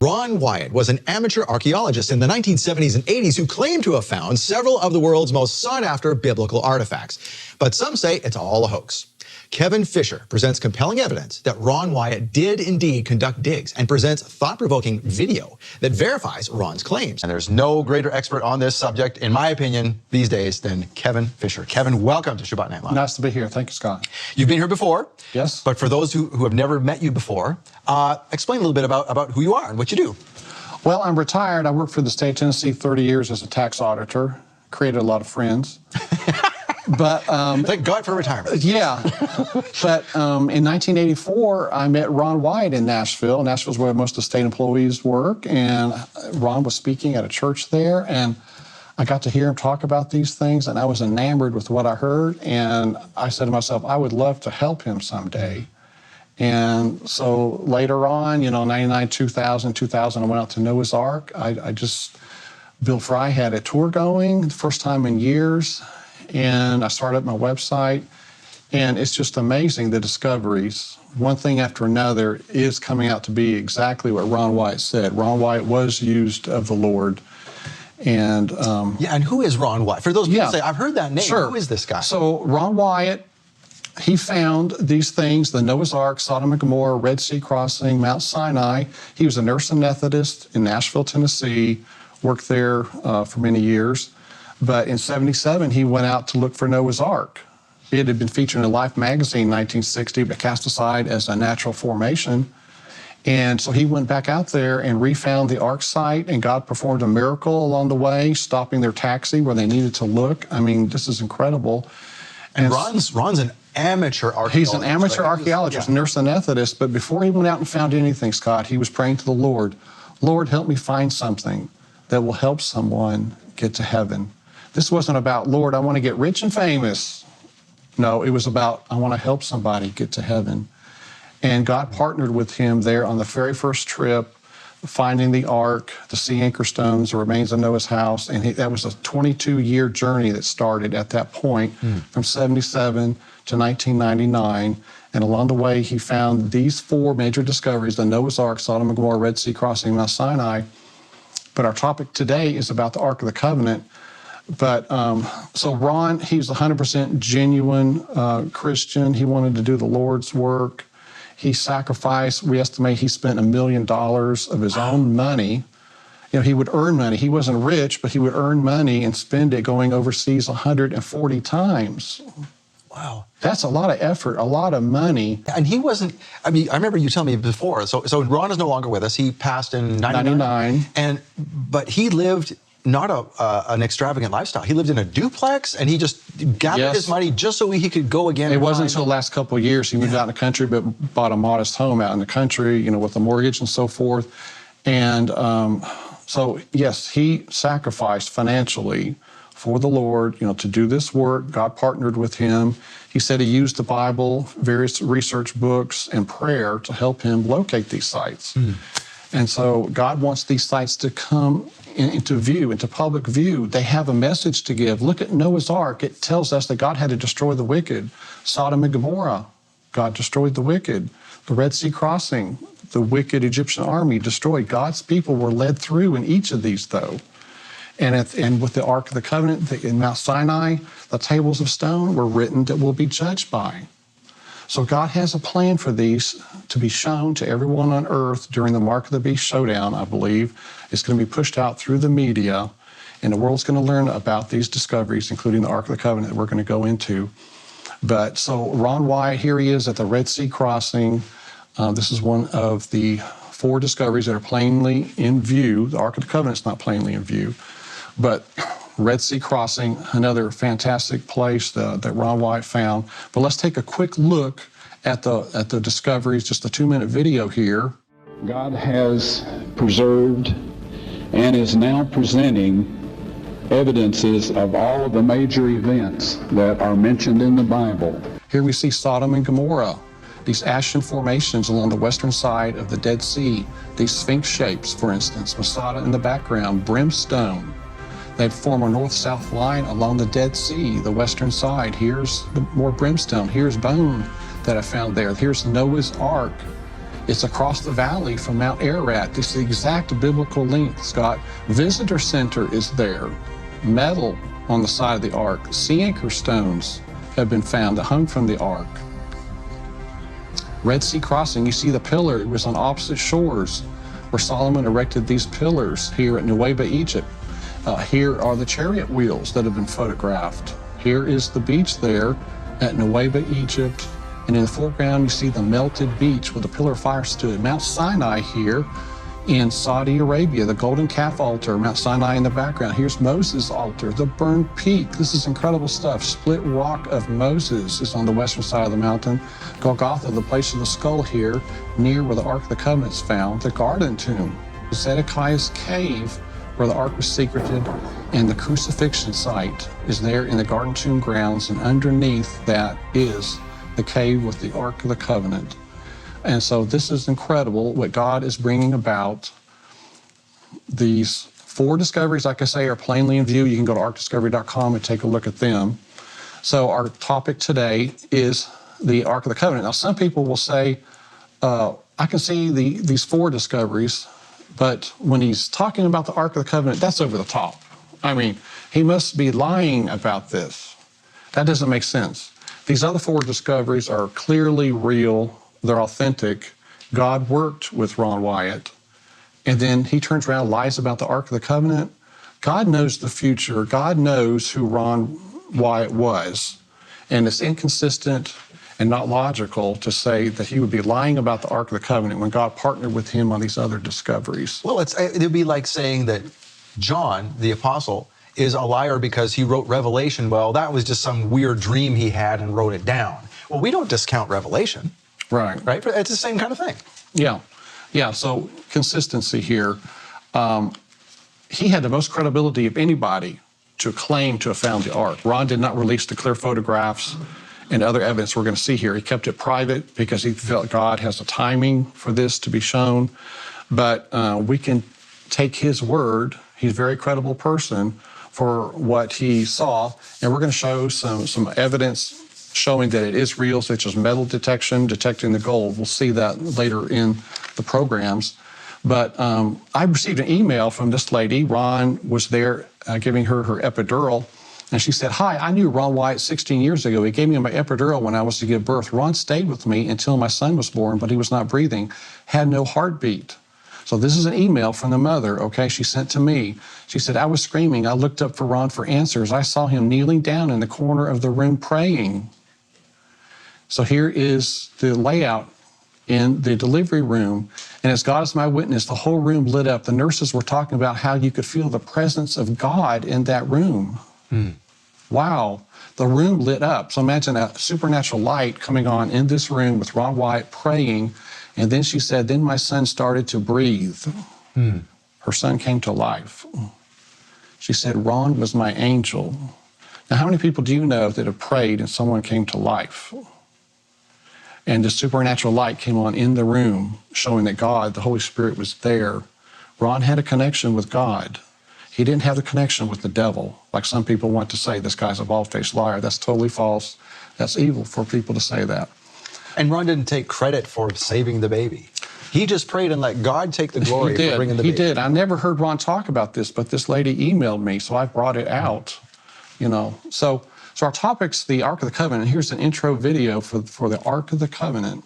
Ron Wyatt was an amateur archaeologist in the 1970s and 80s who claimed to have found several of the world's most sought-after biblical artifacts. But some say it's all a hoax. Kevin Fisher presents compelling evidence that Ron Wyatt did indeed conduct digs and presents thought-provoking video that verifies Ron's claims. And there's no greater expert on this subject, in my opinion, these days than Kevin Fisher. Kevin, welcome to Shabbat Night Live. Nice to be here. Thank you, Scott. You've been here before. Yes. But for those who have never met you before, explain a little bit about who you are and what you do. Well, I'm retired. I worked for the state of Tennessee 30 years as a tax auditor. Created a lot of friends. But thank God for retirement. Yeah. But in 1984, I met Ron Wyatt in Nashville. Nashville's where most of the state employees work. And Ron was speaking at a church there. And I got to hear him talk about these things. And I was enamored with what I heard. And I said to myself, I would love to help him someday. And so later on, 99, 2000, I went out to Noah's Ark. Bill Fry had a tour going, the first time in years. And I started up my website, and it's just amazing, the discoveries. One thing after another is coming out to be exactly what Ron Wyatt said. Ron Wyatt was used of the Lord. And and who is Ron Wyatt? For those people who say, I've heard that name. Sure. Who is this guy? So Ron Wyatt, he found these things, the Noah's Ark, Sodom and Gomorrah, Red Sea crossing, Mount Sinai. He was a nurse anesthetist in Nashville, Tennessee, worked there for many years. But in 77, he went out to look for Noah's Ark. It had been featured in Life magazine in 1960, but cast aside as a natural formation. And so he went back out there and refound the Ark site, and God performed a miracle along the way, stopping their taxi where they needed to look. I mean, this is incredible. And Ron's an amateur archaeologist. He's an amateur archaeologist, nurse anesthetist, but before he went out and found anything, Scott, he was praying to the Lord, Lord, help me find something that will help someone get to heaven. This wasn't about, Lord, I want to get rich and famous. No, it was about, I want to help somebody get to heaven. And God partnered with him there on the very first trip, finding the Ark, the sea anchor stones, the remains of Noah's house. And that was a 22-year journey that started at that point from 77 to 1999. And along the way, he found these four major discoveries, the Noah's Ark, Sodom and Gomorrah, Red Sea crossing, Mount Sinai. But our topic today is about the Ark of the Covenant. But so Ron, he's 100% genuine Christian. He wanted to do the Lord's work. He sacrificed, we estimate he spent $1 million of his own money. He would earn money. He wasn't rich, but he would earn money and spend it going overseas 140 times. Wow. That's a lot of effort, a lot of money. And he wasn't, I remember you telling me before, so Ron is no longer with us. He passed in 99. But he lived not an extravagant lifestyle. He lived in a duplex, and he just gathered his money just so he could go again. It wasn't until the last couple of years he moved out in the country, but bought a modest home out in the country, with a mortgage and so forth. And so, yes, he sacrificed financially for the Lord, to do this work. God partnered with him. He said he used the Bible, various research books, and prayer to help him locate these sites. And so God wants these sites to come into view, into public view. They have a message to give. Look at Noah's Ark. It tells us that God had to destroy the wicked. Sodom and Gomorrah, God destroyed the wicked. The Red Sea crossing, the wicked Egyptian army destroyed. God's people were led through in each of these, though. And with the Ark of the Covenant in Mount Sinai, the tables of stone were written that we'll be judged by. So God has a plan for these to be shown to everyone on earth during the Mark of the Beast showdown, I believe. It's going to be pushed out through the media, and the world's going to learn about these discoveries, including the Ark of the Covenant that we're going to go into. But so Ron Wyatt, here he is at the Red Sea crossing. This is one of the four discoveries that are plainly in view. The Ark of the Covenant's not plainly in view, but Red Sea crossing, another fantastic place that Ron Wyatt found. But let's take a quick look at the discoveries, just a 2-minute video here. God has preserved and is now presenting evidences of all of the major events that are mentioned in the Bible. Here we see Sodom and Gomorrah, these ashen formations along the western side of the Dead Sea, these sphinx shapes, for instance, Masada in the background, brimstone. They form a north-south line along the Dead Sea, the western side. Here's more brimstone. Here's bone that I found there. Here's Noah's Ark. It's across the valley from Mount Ararat. It's the exact biblical length, Scott. Visitor center is there. Metal on the side of the ark. Sea anchor stones have been found that hung from the ark. Red Sea crossing, you see the pillar. It was on opposite shores where Solomon erected these pillars here at Nuweiba, Egypt. Here are the chariot wheels that have been photographed. Here is the beach there at Nuweiba, Egypt. And in the foreground, you see the melted beach where the pillar of fire stood. Mount Sinai here in Saudi Arabia, the golden calf altar, Mount Sinai in the background. Here's Moses' altar, the burned peak. This is incredible stuff. Split rock of Moses is on the western side of the mountain. Golgotha, the place of the skull here, near where the Ark of the Covenant is found. The garden tomb, Zedekiah's cave, where the ark was secreted, and the crucifixion site is there in the garden tomb grounds, and underneath that is the cave with the Ark of the Covenant. And so this is incredible what God is bringing about. These 4 discoveries, like I say, are plainly in view. You can go to arkdiscovery.com and take a look at them. So our topic today is the Ark of the Covenant. Now, some people will say, I can see these 4 discoveries, but when he's talking about the Ark of the Covenant, that's over the top. I mean, he must be lying about this. That doesn't make sense. These other 4 discoveries are clearly real. They're authentic. God worked with Ron Wyatt, and then he turns around and lies about the Ark of the Covenant. God knows the future. God knows who Ron Wyatt was, and it's inconsistent and not logical to say that he would be lying about the Ark of the Covenant when God partnered with him on these other discoveries. Well, it'd be like saying that John, the apostle, is a liar because he wrote Revelation. Well, that was just some weird dream he had and wrote it down. Well, we don't discount Revelation. Right. Right? But it's the same kind of thing. Yeah. So consistency here. He had the most credibility of anybody to claim to have found the ark. Ron did not release the clear photographs and other evidence we're going to see here. He kept it private because he felt God has a timing for this to be shown. But we can take his word. He's a very credible person for what he saw. And we're going to show some evidence showing that it is real, such as metal detection, detecting the gold. We'll see that later in the programs. But I received an email from this lady. Ron was there giving her epidural. And she said, "Hi, I knew Ron Wyatt 16 years ago. He gave me my epidural when I was to give birth. Ron stayed with me until my son was born, but he was not breathing, had no heartbeat." So this is an email from the mother, okay, she sent to me. She said, "I was screaming. I looked up for Ron for answers. I saw him kneeling down in the corner of the room praying." So here is the layout in the delivery room. And as God is my witness, the whole room lit up. The nurses were talking about how you could feel the presence of God in that room. Wow. The room lit up. So imagine a supernatural light coming on in this room with Ron Wyatt praying. And then she said, "Then my son started to breathe." Her son came to life. She said, "Ron was my angel." Now, how many people do you know that have prayed and someone came to life? And the supernatural light came on in the room, showing that God, the Holy Spirit, was there. Ron had a connection with God. He didn't have the connection with the devil, like some people want to say, this guy's a bald-faced liar. That's totally false. That's evil for people to say that. And Ron didn't take credit for saving the baby. He just prayed and let God take the glory for bringing the baby. He did. I never heard Ron talk about this, but this lady emailed me, so I brought it out. So our topic's the Ark of the Covenant. Here's an intro video for the Ark of the Covenant.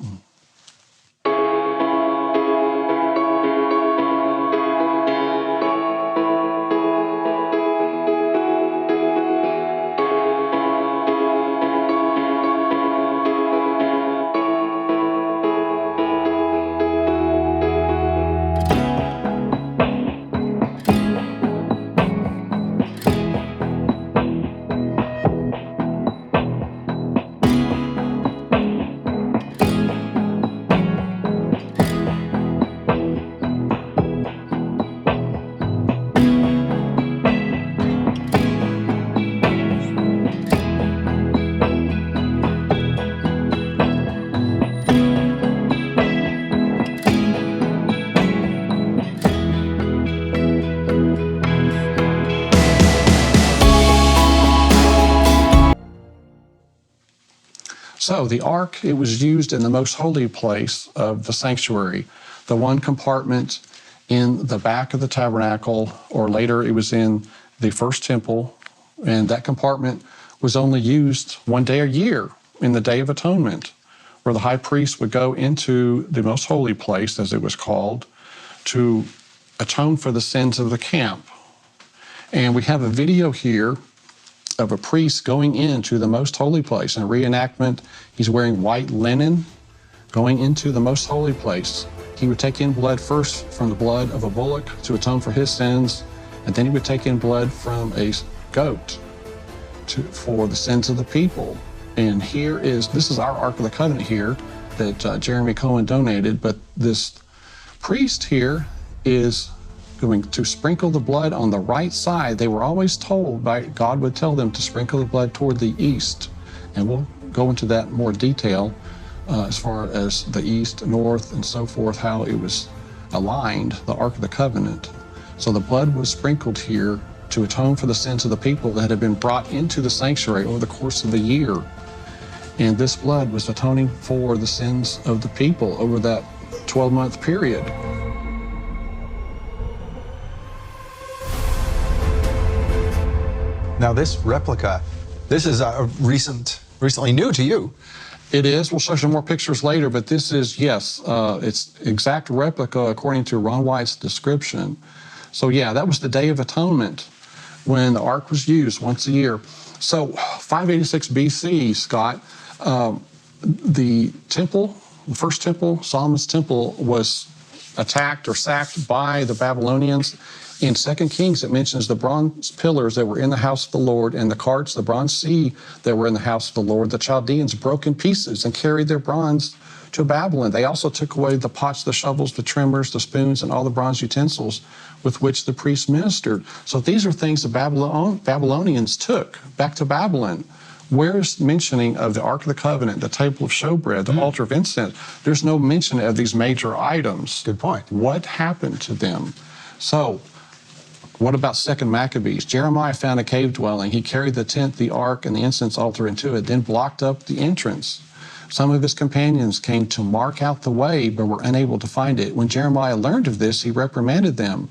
So the ark, it was used in the most holy place of the sanctuary, the one compartment in the back of the tabernacle, or later it was in the first temple, and that compartment was only used one day a year in the Day of Atonement, where the high priest would go into the most holy place, as it was called, to atone for the sins of the camp. And we have a video here of a priest going into the most holy place. In a reenactment, he's wearing white linen, going into the most holy place. He would take in blood first from the blood of a bullock to atone for his sins, and then he would take in blood from a goat for the sins of the people. And this is our Ark of the Covenant here that Jeremy Cohen donated, but this priest here is going to sprinkle the blood on the right side. They were always told God would tell them to sprinkle the blood toward the east. And we'll go into that in more detail as far as the east, north, and so forth, how it was aligned, the Ark of the Covenant. So the blood was sprinkled here to atone for the sins of the people that had been brought into the sanctuary over the course of the year. And this blood was atoning for the sins of the people over that 12-month period. Now this replica, this is recently new to you. It is. We'll show you more pictures later, but this is, yes, it's exact replica according to Ron Wyatt's description. So yeah, that was the Day of Atonement when the ark was used once a year. So 586 BC, Scott, the temple, the first temple, Solomon's temple, was attacked or sacked by the Babylonians. In 2 Kings, it mentions the bronze pillars that were in the house of the Lord and the carts, the bronze sea that were in the house of the Lord. The Chaldeans broke in pieces and carried their bronze to Babylon. They also took away the pots, the shovels, the trimmers, the spoons, and all the bronze utensils with which the priests ministered. So these are things the Babylonians took back to Babylon. Where's mentioning of the Ark of the Covenant, the table of showbread, the altar of incense? There's no mention of these major items. Good point. What happened to them? So, what about 2 Maccabees? Jeremiah found a cave dwelling. He carried the tent, the ark, and the incense altar into it, then blocked up the entrance. Some of his companions came to mark out the way, but were unable to find it. When Jeremiah learned of this, he reprimanded them.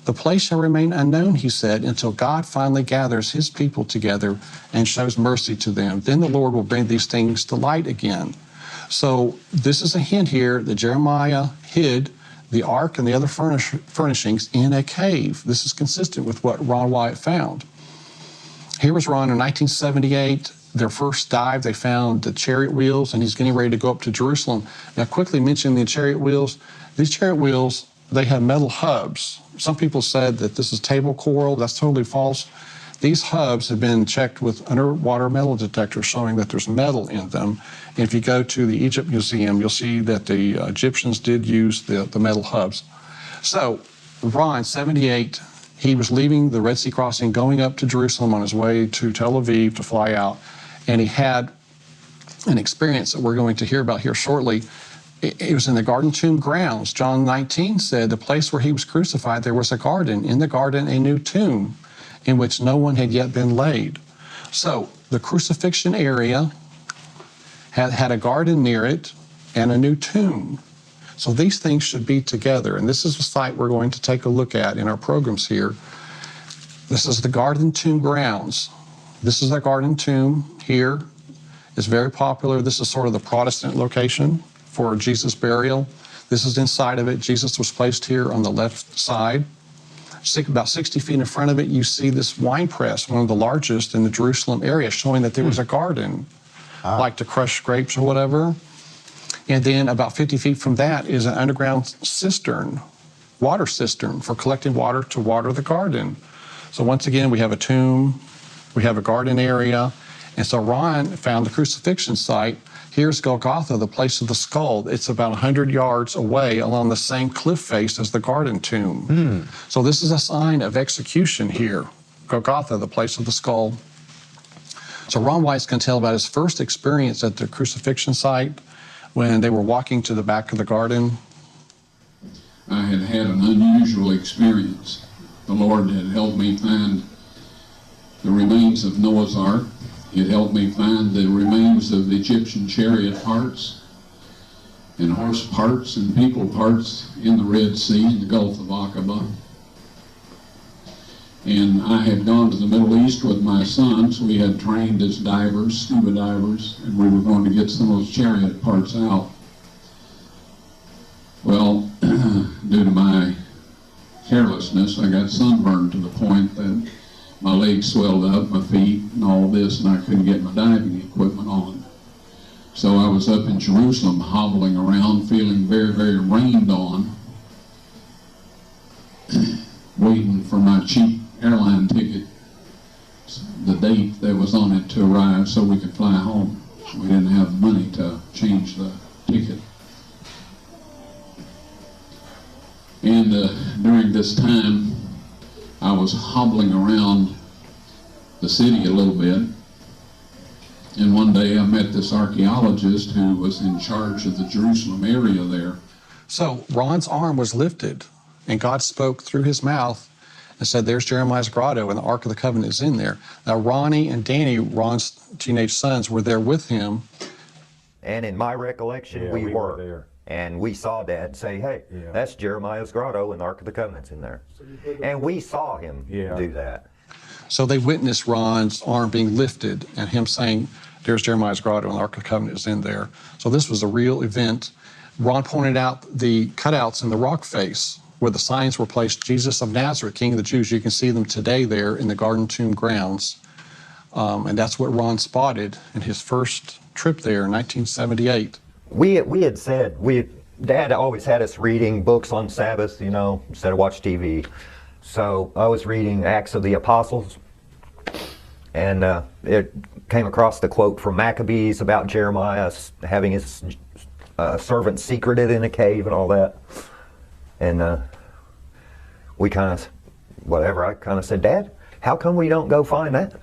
The place shall remain unknown, he said, until God finally gathers his people together and shows mercy to them. Then the Lord will bring these things to light again. So this is a hint here that Jeremiah hid the ark and the other furnishings in a cave. This is consistent with what Ron Wyatt found. Here was Ron in 1978. Their first dive, they found the chariot wheels, and he's getting ready to go up to Jerusalem. Now, quickly mention the chariot wheels. These chariot wheels, they have metal hubs. Some people said that this is table coral. That's totally false. These hubs have been checked with underwater metal detectors showing that there's metal in them. And if you go to the Egypt Museum, you'll see that the Egyptians did use the metal hubs. So Ron, 78, he was leaving the Red Sea crossing, going up to Jerusalem on his way to Tel Aviv to fly out. And he had an experience that we're going to hear about here shortly. It was in the garden tomb grounds. John 19 said the place where he was crucified, there was a garden. In the garden, a new tomb in which no one had yet been laid. So the crucifixion area had a garden near it and a new tomb. So these things should be together. And this is the site we're going to take a look at in our programs here. This is the garden tomb grounds. This is the garden tomb here. It's very popular. This is sort of the Protestant location for Jesus' burial. This is inside of it. Jesus was placed here on the left side. About 60 feet in front of it, you see this wine press, one of the largest in the Jerusalem area, showing that there was a garden, like to crush grapes or whatever. And then about 50 feet from that is an underground cistern, water cistern for collecting water to water the garden. So once again, we have a tomb, we have a garden area. And so Ron found the crucifixion site. Here's Golgotha, the place of the skull. It's about 100 yards away along the same cliff face as the garden tomb. So this is a sign of execution here. Golgotha, the place of the skull. So Ron Wyatt can tell about his first experience at the crucifixion site when they were walking to the back of the garden. I had had an unusual experience. The Lord had helped me find the remains of Noah's Ark It helped me find the remains of Egyptian chariot parts and horse parts and people parts in the Red Sea and the Gulf of Aqaba. And I had gone to the Middle East with my sons. We had trained as divers, scuba divers, and we were going to get some of those chariot parts out. Well, due to my carelessness, I got sunburned to the point that my legs swelled up, my feet, and all this, and I couldn't get my diving equipment on. So I was up in Jerusalem hobbling around, feeling very, very rained on, waiting for my cheap airline ticket, the date that was on it, to arrive so we could fly home. We didn't have money to change the ticket. And during this time, I was hobbling around the city a little bit. And one day I met this archaeologist who was in charge of the Jerusalem area there. So Ron's arm was lifted, and God spoke through his mouth and said, there's Jeremiah's grotto, and the Ark of the Covenant is in there. Now, Ronnie and Danny, Ron's teenage sons, were there with him. And in my recollection, we were there. And we saw Dad say, hey, that's Jeremiah's grotto, and the Ark of the Covenant's in there. And we saw him do that. So they witnessed Ron's arm being lifted and him saying, there's Jeremiah's grotto, and the Ark of the Covenant is in there. So this was a real event. Ron pointed out the cutouts in the rock face where the signs were placed, Jesus of Nazareth, King of the Jews. You can see them today there in the Garden Tomb grounds. And that's what Ron spotted in his first trip there in 1978. We had said, Dad always had us reading books on Sabbath, you know, instead of watch TV. So I was reading Acts of the Apostles, and it came across the quote from Maccabees about Jeremiah having his servant secreted in a cave and all that. And we kind of, I kind of said, Dad, how come we don't go find that?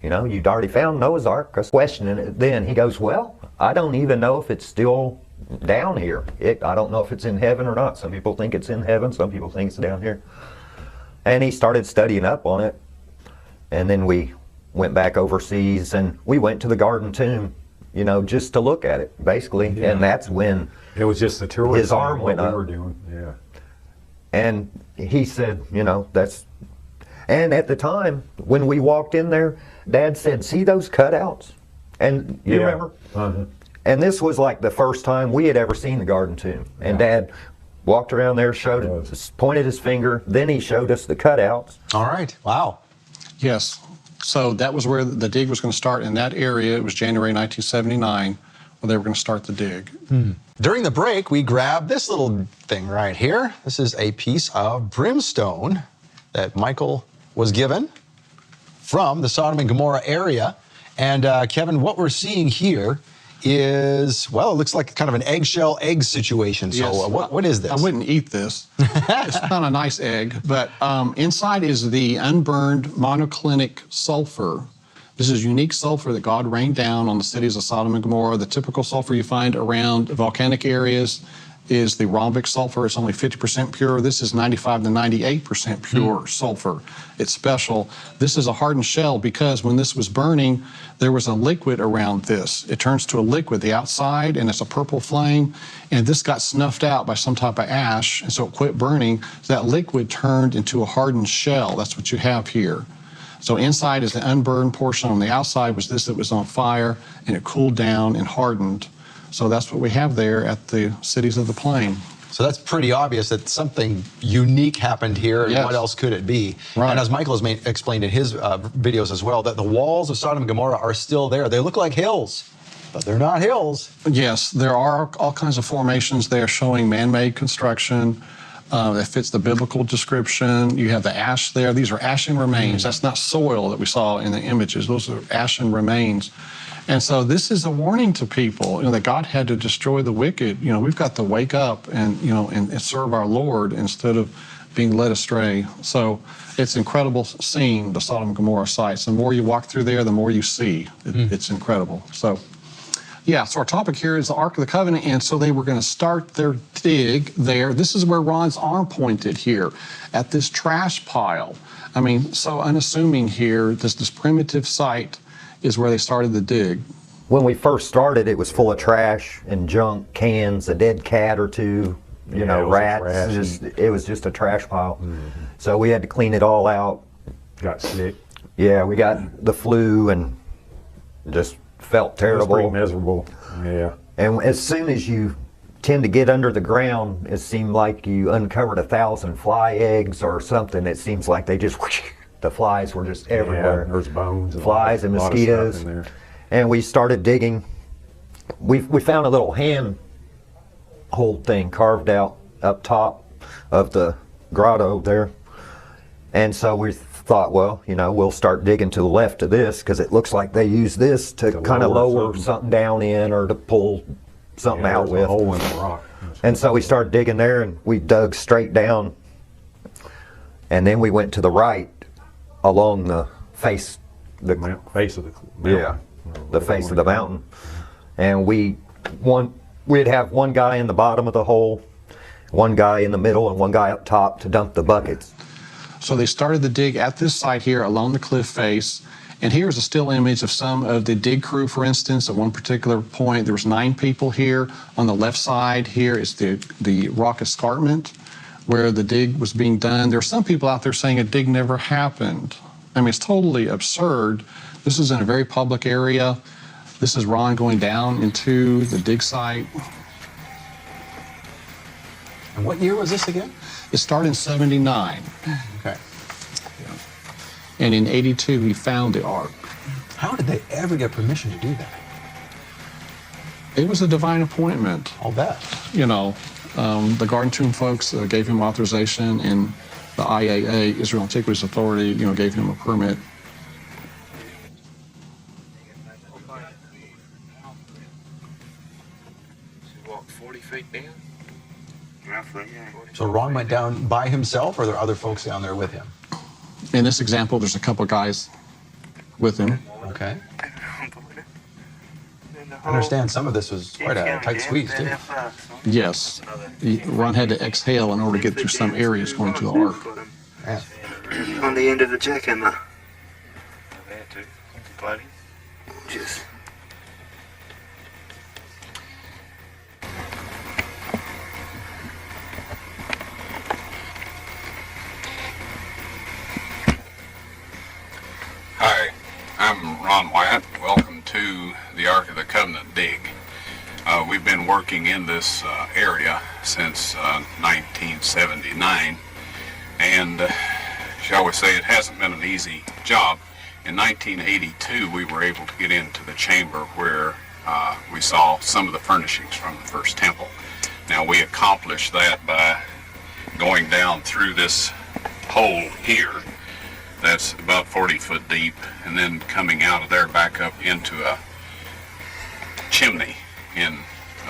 You know, you'd already found Noah's Ark. I was questioning it then. He goes, well, I don't even know if it's still down here. I don't know if it's in heaven or not. Some people think it's in heaven. Some people think it's down here. And he started studying up on it. And then we went back overseas and we went to the Garden Tomb, you know, just to look at it, basically. Yeah. And that's when it was just the tour. His arm went up. We were doing. Yeah. And he said, you know, and at the time when we walked in there, Dad said, see those cutouts? And you remember? Uh-huh. And this was like the first time we had ever seen the Garden Tomb. And Dad walked around there, pointed his finger, then he showed us the cutouts. All right. Wow. Yes. So that was where the dig was going to start in that area. It was January 1979 when they were going to start the dig. During the break, we grabbed this little thing right here. This is a piece of brimstone that Michael was given from the Sodom and Gomorrah area. And Kevin, what we're seeing here is, well, it looks like kind of an eggshell egg situation. So yes. What is this? I wouldn't eat this. It's not a nice egg, but inside is the unburned monoclinic sulfur. This is unique sulfur that God rained down on the cities of Sodom and Gomorrah. The typical sulfur you find around volcanic areas is the rhombic sulfur. It's only 50% pure. This is 95 to 98% pure sulfur. It's special. This is a hardened shell because when this was burning, there was a liquid around this. It turns to a liquid, the outside, and it's a purple flame. And this got snuffed out by some type of ash, and so it quit burning. So that liquid turned into a hardened shell. That's what you have here. So inside is the unburned portion. On the outside was this that was on fire, and it cooled down and hardened. So that's what we have there at the cities of the plain. So that's pretty obvious that something unique happened here. And what else could it be? Right. And as Michael has explained in his videos as well, that the walls of Sodom and Gomorrah are still there. They look like hills, but they're not hills. Yes, there are all kinds of formations there showing man-made construction that fits the biblical description. You have the ash there. These are ashen remains. That's not soil that we saw in the images. Those are ashen remains. And so this is a warning to people, that God had to destroy the wicked. We've got to wake up and, and serve our Lord instead of being led astray. So it's an incredible scene, the Sodom and Gomorrah sites. The more you walk through there, the more you see. It's incredible. So, so our topic here is the Ark of the Covenant. And so they were going to start their dig there. This is where Ron's arm pointed here at this trash pile. I mean, so unassuming here, this primitive site. is where they started the dig. When we first started, it was full of trash and junk, cans, a dead cat or two, you know, it was rats. trash. It was just a trash pile. So we had to clean it all out. Got sick. Yeah, we got the flu and just felt It was pretty terrible. miserable. Yeah. And as soon as you tend to get under the ground, it seemed like you uncovered 1,000 fly eggs or something. It seems like they just, the flies were just everywhere. Yeah, there's bones. And Flies and a lot of mosquitoes. stuff in there. And we started digging. We found a little hand hold thing carved out up top of the grotto there. And so we thought, well, you know, we'll start digging to the left of this because it looks like they use this to kind of lower something down in or to pull something Yeah, out there's a with. hole in the rock. And so we started digging there and we dug straight down. And then we went to the right along the face, Face of the mountain. the face of the mountain. And we'd have one guy in the bottom of the hole, one guy in the middle, and one guy up top to dump the buckets. So they started the dig at this site here along the cliff face. And here's a still image of some of the dig crew, for instance. At one particular point, there was 9 people here. On the left side here is the rock escarpment where the dig was being done. There are some people out there saying a dig never happened. I mean, it's totally absurd. This is in a very public area. This is Ron going down into the dig site. And what year was this again? It started in 79. Okay. And in 82, he found the ark. How did they ever get permission to do that? It was a divine appointment. I'll bet. You know, the Garden Tomb folks gave him authorization, and the IAA, Israel Antiquities Authority, you know, gave him a permit. Walk 40 feet down? Roughly, yeah. So Ron went down by himself, or are there other folks down there with him? In this example, there's a couple of guys with him. Okay. I understand some of this was quite a tight squeeze, too. Yes. Ron had to exhale in order to get through some areas going to the ark. Yeah. On the end of the jackhammer. Just. Hi, I'm Ron Wyatt. Welcome to the Ark of the Covenant dig. We've been working in this area since 1979, and shall we say it hasn't been an easy job. In 1982, we were able to get into the chamber where we saw some of the furnishings from the first temple. Now, we accomplished that by going down through this hole here that's about 40 foot deep, and then coming out of there back up into a chimney in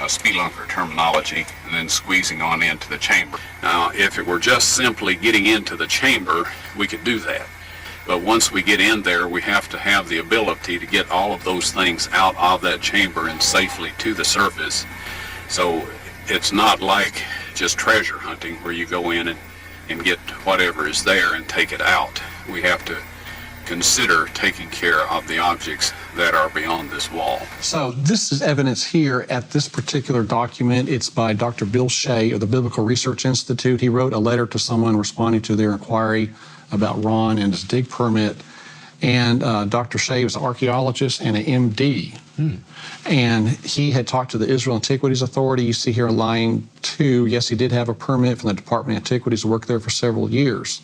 spelunker terminology, and then squeezing on into the chamber. Now, if it were just simply getting into the chamber, we could do that. But once we get in there, we have to have the ability to get all of those things out of that chamber and safely to the surface. So it's not like just treasure hunting where you go in and get whatever is there and take it out. We have to consider taking care of the objects that are beyond this wall. So this is evidence here at this particular document. It's by Dr. Bill Shea of the Biblical Research Institute. He wrote a letter to someone responding to their inquiry about Ron and his dig permit. And Dr. Shea was an archaeologist and an MD. And he had talked to the Israel Antiquities Authority. You see here line 2. Yes, he did have a permit from the Department of Antiquities to work there for several years.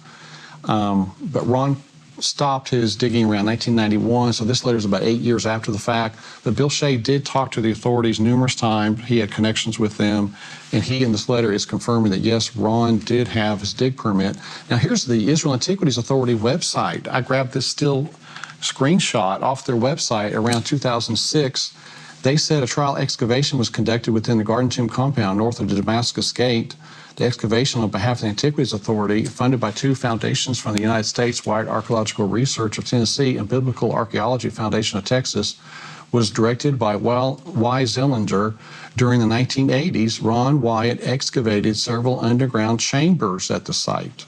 But Ron stopped his digging around 1991, so this letter is about 8 years after the fact. But Bill Shea did talk to the authorities numerous times. He had connections with them, and he in this letter is confirming that yes, Ron did have his dig permit. Now here's the Israel Antiquities Authority website. I grabbed this still screenshot off their website around 2006. They said a trial excavation was conducted within the Garden Tomb compound north of the Damascus Gate. The excavation on behalf of the Antiquities Authority, funded by 2 foundations from the United States, Wyatt Archaeological Research of Tennessee and Biblical Archaeology Foundation of Texas, was directed by Y. Zillinger. During the 1980s, Ron Wyatt excavated several underground chambers at the site.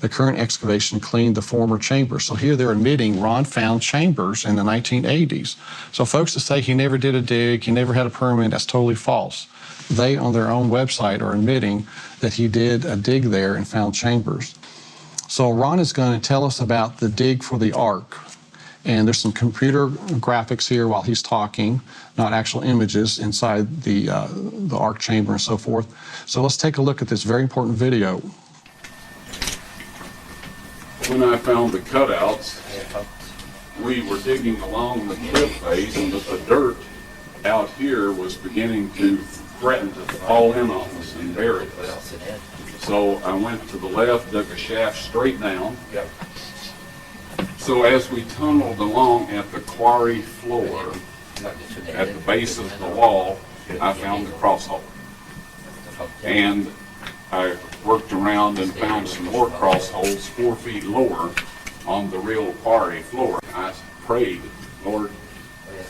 The current excavation cleaned the former chambers. So here they're admitting Ron found chambers in the 1980s. So folks that say he never did a dig, he never had a permit, that's totally false. They, on their own website, are admitting that he did a dig there and found chambers. So Ron is going to tell us about the dig for the ark. And there's some computer graphics here while he's talking, not actual images inside the ark chamber and so forth. So let's take a look at this very important video. When I found the cutouts, we were digging along the cliff face, and the dirt out here was beginning to threaten to fall in on us and bury us. So I went to the left, dug a shaft straight down. So as we tunneled along at the quarry floor, at the base of the wall, I found the cross hole. And I worked around and found some more cross holes 4 feet lower on the real quarry floor. I prayed, Lord,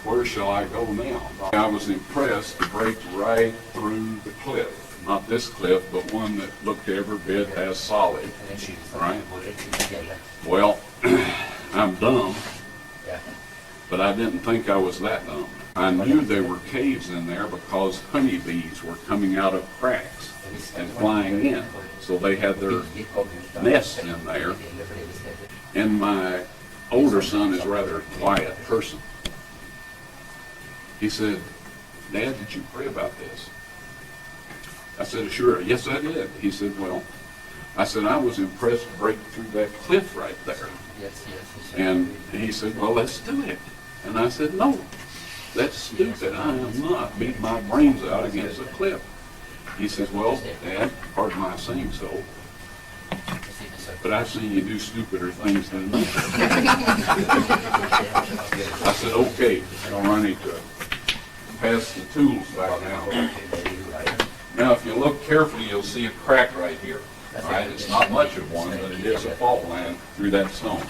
where shall I go now? I was impressed to break right through the cliff. Not this cliff, but one that looked every bit as solid, right? Well, I'm dumb, but I didn't think I was that dumb. I knew there were caves in there because honeybees were coming out of cracks and flying in. So they had their nests in there. And my older son is rather a quiet person. He said, Dad, did you pray about this? I said, sure. Yes, I did. He said, well, I said, I was impressed to break through that cliff right there. And he said, well, let's do it. And I said, no, that's stupid. I am not beating my brains out against a cliff. He says, well, Dad, pardon my saying so, but I've seen you do stupider things than that. I said, okay, I'll run into it. Pass the tools back now. Now, if you look carefully, you'll see a crack right here. Right? It's not much of one, but it is a fault line through that stone.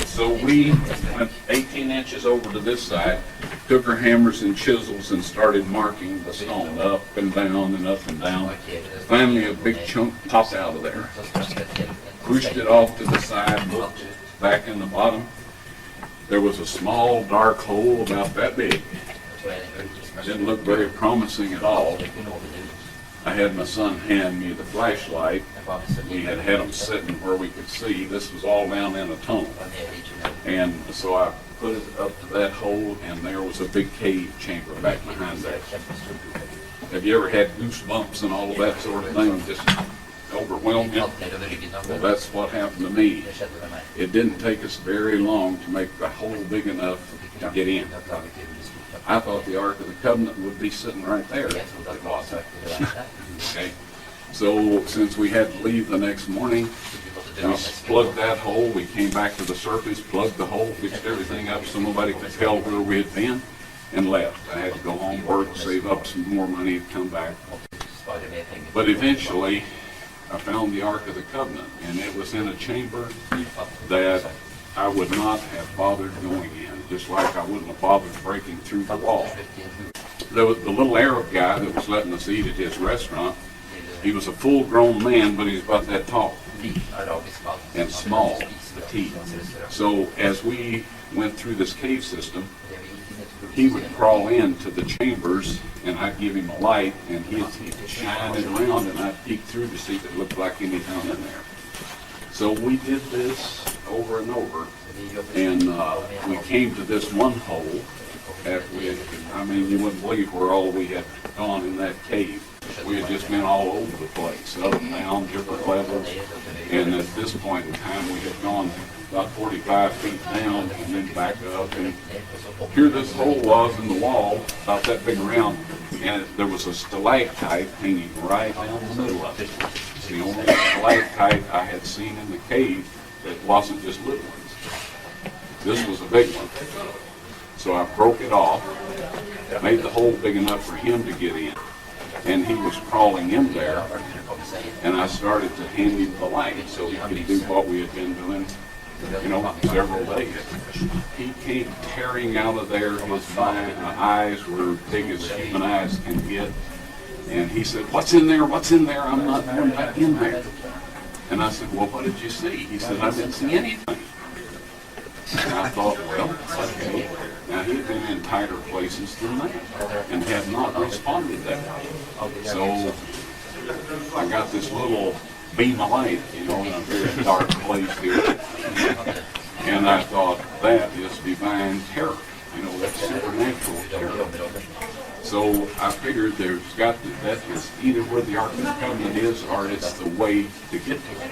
So we went 18 inches over to this side, took our hammers and chisels and started marking the stone up and down and up and down. Finally, a big chunk popped out of there. Pushed it off to the side, looked back in the bottom. There was a small dark hole about that big. Didn't look very promising at all. I had my son hand me the flashlight. We had them sitting where we could see. This was all down in a tunnel. And so I put it up to that hole, and there was a big cave chamber back behind that. Have you ever had goosebumps and all of that sort of thing? Just overwhelmed you? Well, that's what happened to me. It didn't take us very long to make the hole big enough to get in. I thought the Ark of the Covenant would be sitting right there. It wasn't. Okay. So since we had to leave the next morning, we plugged that hole. We came back to the surface, plugged the hole, fixed everything up so nobody could tell where we had been, and left. I had to go home, work, save up some more money, and come back. But eventually, I found the Ark of the Covenant, and it was in a chamber that I would not have bothered going in, just like I wouldn't have bothered breaking through the wall. There was the little Arab guy that was letting us eat at his restaurant. He was a full-grown man, but he was about that tall and small, petite. So as we went through this cave system, he would crawl into the chambers, and I'd give him a light, and he'd shine it around, and I'd peek through to see if it looked like anything in there. So we did this over and over, and we came to this one hole. I mean, you wouldn't believe where all we had gone in that cave. We had just been all over the place, up and down, different levels, and at this point in time, we had gone about 45 feet down and then back up, and here this hole was in the wall, about that big around, and there was a stalactite hanging right down the middle of it. It's the only stalactite I had seen in the cave that wasn't just little ones. This was a big one. So I broke it off, made the hole big enough for him to get in, and he was crawling in there, and I started to hand him the light so he could do what we had been doing, several days. He came tearing out of there. His eyes were big as human eyes can get, and he said, "What's in there? What's in there? I'm not going back in there." And I said, well, what did you see? He said, I didn't see anything. And I thought, well, okay. Now, he'd been in tighter places than that and had not responded that way. So I got this little beam of light, you know, in a very dark place here. And I thought, that is divine terror. You know, that's supernatural terror. So I figured that is either where the Ark of the Covenant is, or it's the way to get to it,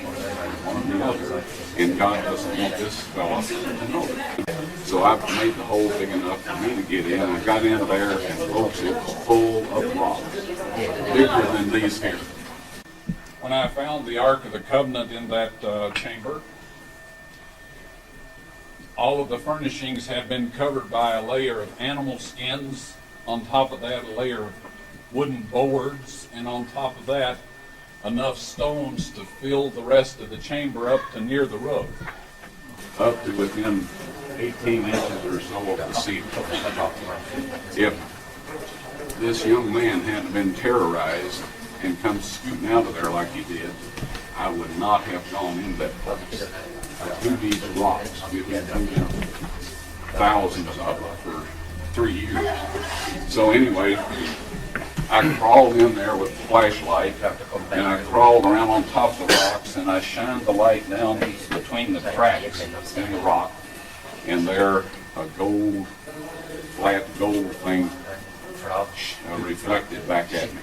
one or the other. And God doesn't want this fella to know it. So I made the hole big enough for me to get in. I got in there, and folks, it was full of rocks, bigger than these here. When I found the Ark of the Covenant in that chamber, all of the furnishings had been covered by a layer of animal skins. On top of that, a layer of wooden boards, and on top of that, enough stones to fill the rest of the chamber up to near the roof. Up to within 18 inches or so of the ceiling. If this young man hadn't been terrorized and come scooting out of there like he did, I would not have gone in that place. Through these rocks, we've been moving thousands of them for 3 years. So anyway, I crawled in there with the flashlight, and I crawled around on top of the rocks, and I shined the light down between the cracks in the rock, and there a gold, flat gold thing reflected back at me.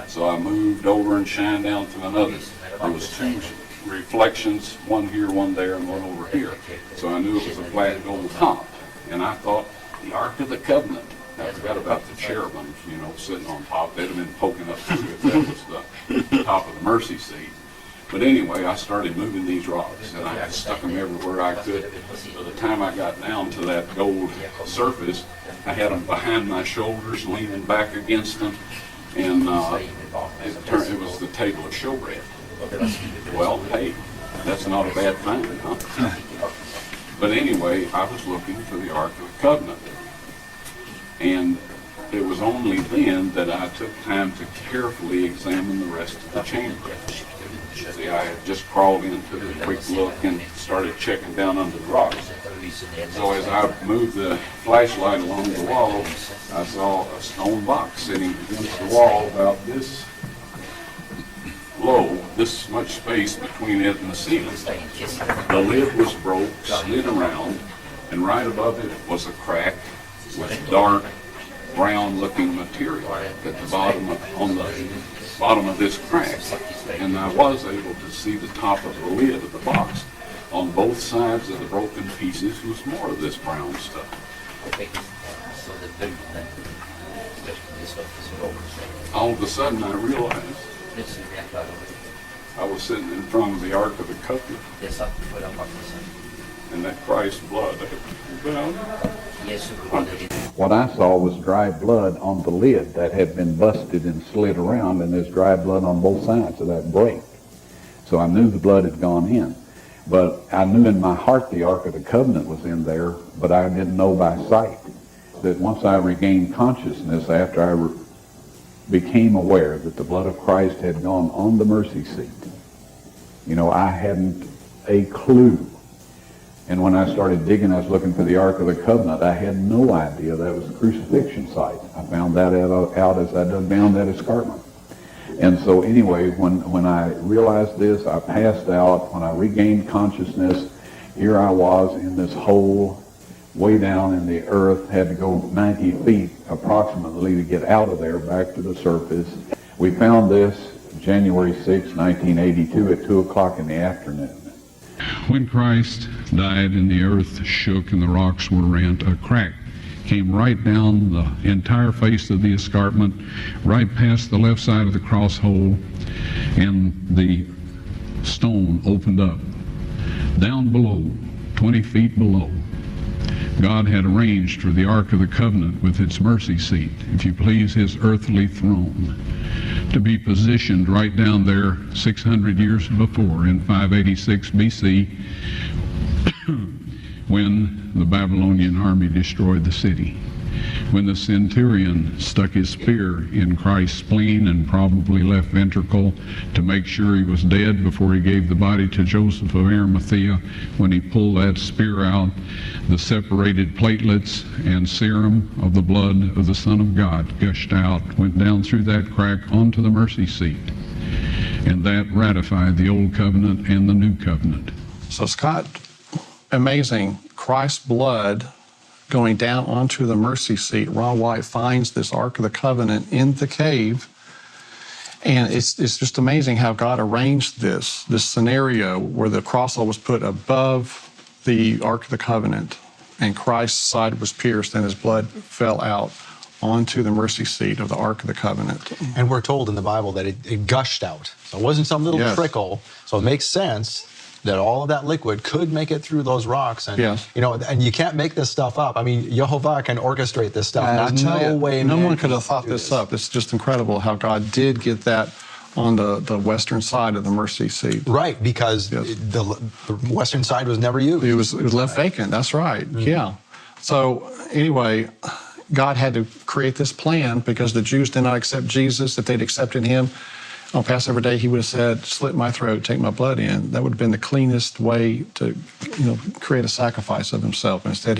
So I moved over and shined down to another. There was two reflections, one here, one there, and one over here. So I knew it was a flat gold top, and I thought, the Ark of the Covenant. I forgot about the cherubims, you know, sitting on top. They'd have been poking up through if that was the top of the mercy seat. But anyway, I started moving these rocks, and I stuck them everywhere I could. By the time I got down to that gold surface, I had them behind my shoulders, leaning back against them, and it was the table of showbread. Well, hey, that's not a bad thing, huh? But anyway, I was looking for the Ark of the Covenant. And it was only then that I took time to carefully examine the rest of the chamber. See, I had just crawled in, took a quick look, and started checking down under the rocks. So as I moved the flashlight along the wall, I saw a stone box sitting against the wall about this low, this much space between it and the ceiling. The lid was broke, slid around, and right above it was a crack with dark brown-looking material at the bottom on the bottom of this crack. And I was able to see the top of the lid of the box. On both sides of the broken pieces was more of this brown stuff. All of a sudden I realized I was sitting in front of the Ark of the Covenant, and that Christ's blood What I saw was dry blood on the lid that had been busted and slid around, and there's dry blood on both sides of that break. So I knew the blood had gone in. But I knew in my heart the Ark of the Covenant was in there, but I didn't know by sight. That once I regained consciousness, after I became aware that the blood of Christ had gone on the mercy seat, you know, I hadn't a clue. And when I started digging, I was looking for the Ark of the Covenant. I had no idea that was the crucifixion site. I found that out as I dug down that escarpment. And so anyway, when I realized this, I passed out. When I regained consciousness, here I was in this hole way down in the earth, had to go 90 feet approximately to get out of there back to the surface. We found this January 6, 1982 at 2 o'clock in the afternoon. When Christ died and the earth shook and the rocks were rent, a crack came right down the entire face of the escarpment, right past the left side of the cross hole, and the stone opened up. Down below, 20 feet below, God had arranged for the Ark of the Covenant with its mercy seat, if you please, his earthly throne, to be positioned right down there 600 years before in 586 BC when the Babylonian army destroyed the city. when the centurion stuck his spear in Christ's spleen and probably left ventricle to make sure he was dead before he gave the body to Joseph of Arimathea. When he pulled that spear out, the separated platelets and serum of the blood of the Son of God gushed out, went down through that crack onto the mercy seat. And that ratified the Old Covenant and the New Covenant. So Scott, amazing. Christ's blood going down onto the mercy seat. Ron Wyatt finds this Ark of the Covenant in the cave. And it's just amazing how God arranged this scenario where the crossbow was put above the Ark of the Covenant and Christ's side was pierced and his blood fell out onto the mercy seat of the Ark of the Covenant. And we're told in the Bible that it gushed out. So it wasn't some little trickle. So it makes sense that all of that liquid could make it through those rocks. And, you know, and you can't make this stuff up. I mean, Jehovah can orchestrate this stuff. There's no way. No one could have thought this up. It's just incredible how God did get that on the western side of the mercy seat. Right, because the western side was never used. It was left vacant. That's right. Yeah. So anyway, God had to create this plan because the Jews did not accept Jesus. If they'd accepted him on Passover Day, he would have said, "Slit my throat, take my blood in." That would have been the cleanest way to, create a sacrifice of himself. Instead, he